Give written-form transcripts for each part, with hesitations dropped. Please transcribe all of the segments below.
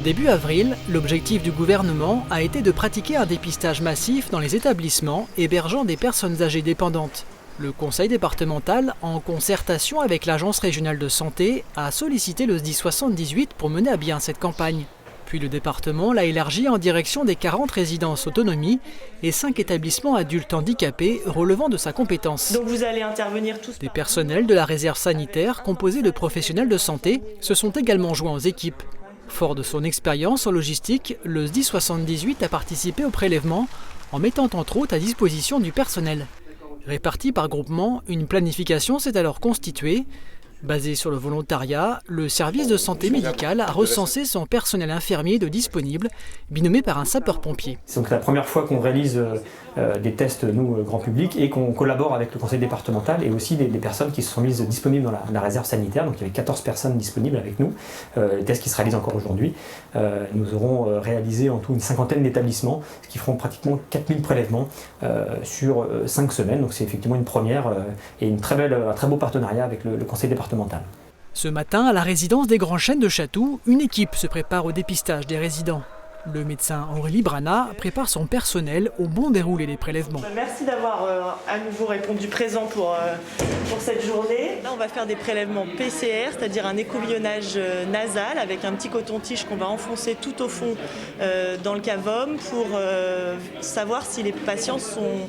Début avril, l'objectif du gouvernement a été de pratiquer un dépistage massif dans les établissements hébergeant des personnes âgées dépendantes. Le conseil départemental, en concertation avec l'agence régionale de santé, a sollicité le SDIS 78 pour mener à bien cette campagne. Puis le département l'a élargi en direction des 40 résidences autonomie et 5 établissements adultes handicapés relevant de sa compétence. Donc vous allez intervenir tous. Des personnels de la réserve sanitaire, composés de professionnels de santé, se sont également joints aux équipes. Fort de son expérience en logistique, le SDIS 78 a participé au prélèvement en mettant entre autres à disposition du personnel. Réparti par groupement, une planification s'est alors constituée. Basé sur le volontariat, le service de santé médicale a recensé son personnel infirmier de disponible, binômé par un sapeur-pompier. C'est donc la première fois qu'on réalise des tests, nous, grand public, et qu'on collabore avec le conseil départemental et aussi des personnes qui se sont mises disponibles dans la réserve sanitaire. Donc il y avait 14 personnes disponibles avec nous, les tests qui se réalisent encore aujourd'hui. Nous aurons réalisé en tout une cinquantaine d'établissements, ce qui feront pratiquement 4000 prélèvements sur 5 semaines. Donc c'est effectivement une première et un très beau partenariat avec le conseil départemental. Ce matin, à la résidence des Grands Chênes de Chatou, une équipe se prépare au dépistage des résidents. Le médecin Aurélie Brana prépare son personnel au bon déroulé des prélèvements. Merci d'avoir à nouveau répondu présent pour cette journée. Là, on va faire des prélèvements PCR, c'est-à-dire un écouvillonnage nasal avec un petit coton-tige qu'on va enfoncer tout au fond dans le cavum pour savoir si les patients sont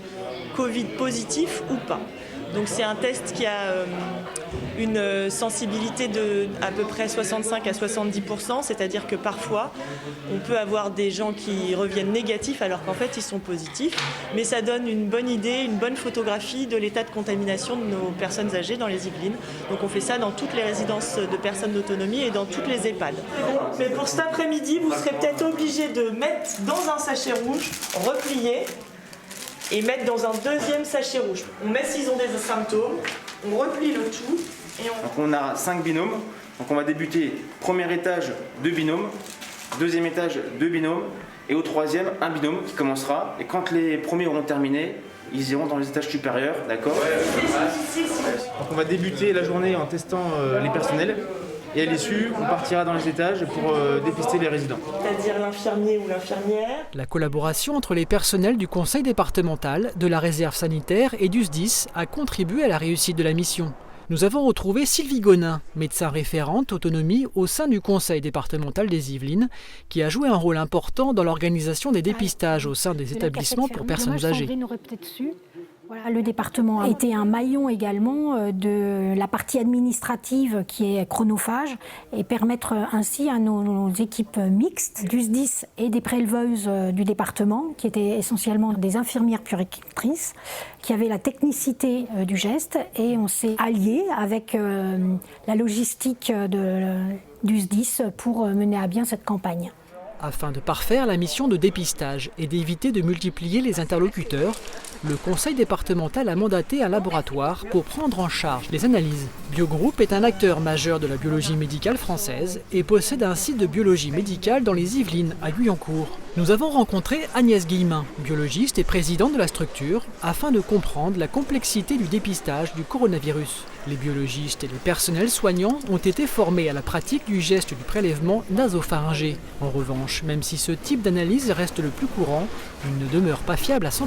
Covid positifs ou pas. Donc c'est un test qui a une sensibilité de à peu près 65 à 70%, c'est-à-dire que parfois on peut avoir des gens qui reviennent négatifs alors qu'en fait ils sont positifs, mais ça donne une bonne idée, une bonne photographie de l'état de contamination de nos personnes âgées dans les Yvelines. Donc on fait ça dans toutes les résidences de personnes d'autonomie et dans toutes les EHPAD. Mais pour cet après-midi, vous serez peut-être obligé de mettre dans un sachet rouge, replier, et mettre dans un deuxième sachet rouge. On met s'ils ont des symptômes, on replie le tout et Donc on a 5 binômes. Donc on va débuter premier étage 2 binômes, deuxième étage 2 binômes et au troisième un binôme qui commencera. Et quand les premiers auront terminé, ils iront dans les étages supérieurs, d'accord ? Donc on va débuter la journée en testant les personnels. Et à l'issue, on partira dans les étages pour dépister les résidents. C'est-à-dire l'infirmier ou l'infirmière. La collaboration entre les personnels du conseil départemental, de la réserve sanitaire et du SDIS a contribué à la réussite de la mission. Nous avons retrouvé Sylvie Gonin, médecin référente autonomie au sein du conseil départemental des Yvelines, qui a joué un rôle important dans l'organisation des dépistages au sein des établissements pour personnes âgées. Voilà, le département a été un maillon également de la partie administrative qui est chronophage et permettre ainsi à nos équipes mixtes du SDIS et des préleveuses du département, qui étaient essentiellement des infirmières puéricultrices, qui avaient la technicité du geste, et on s'est alliés avec la logistique du SDIS pour mener à bien cette campagne. Afin de parfaire la mission de dépistage et d'éviter de multiplier les interlocuteurs, le conseil départemental a mandaté un laboratoire pour prendre en charge les analyses. Biogroup est un acteur majeur de la biologie médicale française et possède un site de biologie médicale dans les Yvelines, à Guyancourt. Nous avons rencontré Agnès Guillemin, biologiste et présidente de la structure, afin de comprendre la complexité du dépistage du coronavirus. Les biologistes et les personnels soignants ont été formés à la pratique du geste du prélèvement nasopharyngé. En revanche, même si ce type d'analyse reste le plus courant, il ne demeure pas fiable à 100%.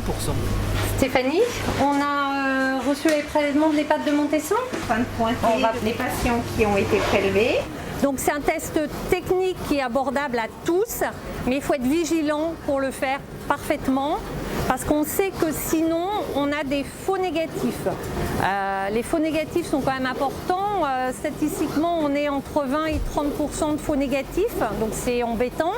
Stéphanie, on a reçu les prélèvements de l'EHPAD de Montesson. Afin de pointer les patients qui ont été prélevés. Donc c'est un test technique qui est abordable à tous, mais il faut être vigilant pour le faire parfaitement, parce qu'on sait que sinon on a des faux négatifs. Les faux négatifs sont quand même importants. Statistiquement, on est entre 20 et 30% de faux négatifs, donc c'est embêtant.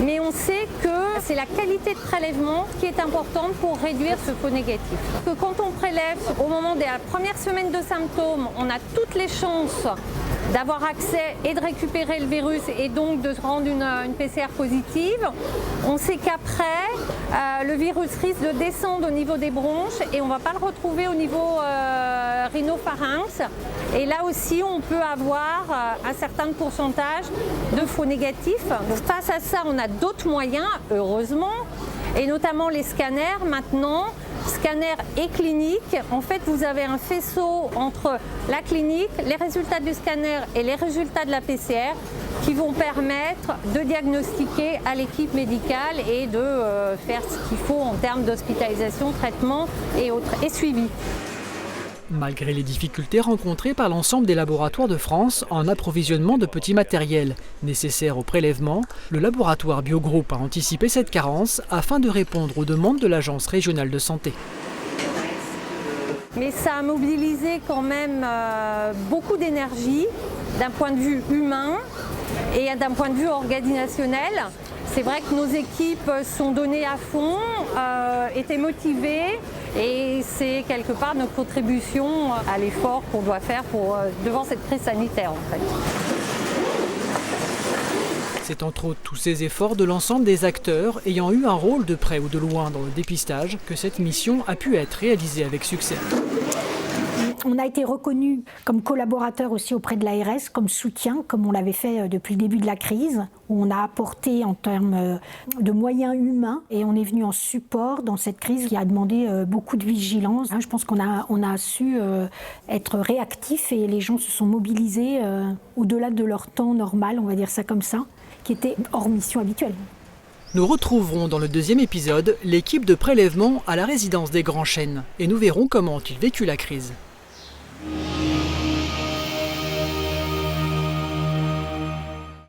Mais on sait que c'est la qualité de prélèvement qui est importante pour réduire ce faux négatif. Que quand on prélève au moment de la première semaine de symptômes, on a toutes les chances d'avoir accès et de récupérer le virus et donc de rendre une PCR positive. On sait qu'après, le virus risque de descendre au niveau des bronches et on ne va pas le retrouver au niveau rhinopharynx. Et là aussi, on peut avoir un certain pourcentage de faux négatifs. Donc, face à ça, on a d'autres moyens, heureusement, et notamment les scanners maintenant. Scanner et clinique, en fait vous avez un faisceau entre la clinique, les résultats du scanner et les résultats de la PCR qui vont permettre de diagnostiquer à l'équipe médicale et de faire ce qu'il faut en termes d'hospitalisation, traitement et autres, et suivi. Malgré les difficultés rencontrées par l'ensemble des laboratoires de France en approvisionnement de petits matériels nécessaires au prélèvement, le laboratoire Biogroup a anticipé cette carence afin de répondre aux demandes de l'Agence régionale de santé. Mais ça a mobilisé quand même beaucoup d'énergie d'un point de vue humain et d'un point de vue organisationnel. C'est vrai que nos équipes sont données à fond, étaient motivées et c'est quelque part notre contribution à l'effort qu'on doit faire devant cette crise sanitaire en fait. C'est entre autres tous ces efforts de l'ensemble des acteurs ayant eu un rôle de près ou de loin dans le dépistage que cette mission a pu être réalisée avec succès. On a été reconnus comme collaborateurs aussi auprès de l'ARS, comme soutien, comme on l'avait fait depuis le début de la crise, où on a apporté en termes de moyens humains et on est venu en support dans cette crise qui a demandé beaucoup de vigilance. Je pense qu'on a su être réactifs et les gens se sont mobilisés au-delà de leur temps normal, on va dire ça comme ça, qui était hors mission habituelle. Nous retrouverons dans le deuxième épisode l'équipe de prélèvement à la résidence des Grands Chênes et nous verrons comment ont-ils vécu la crise.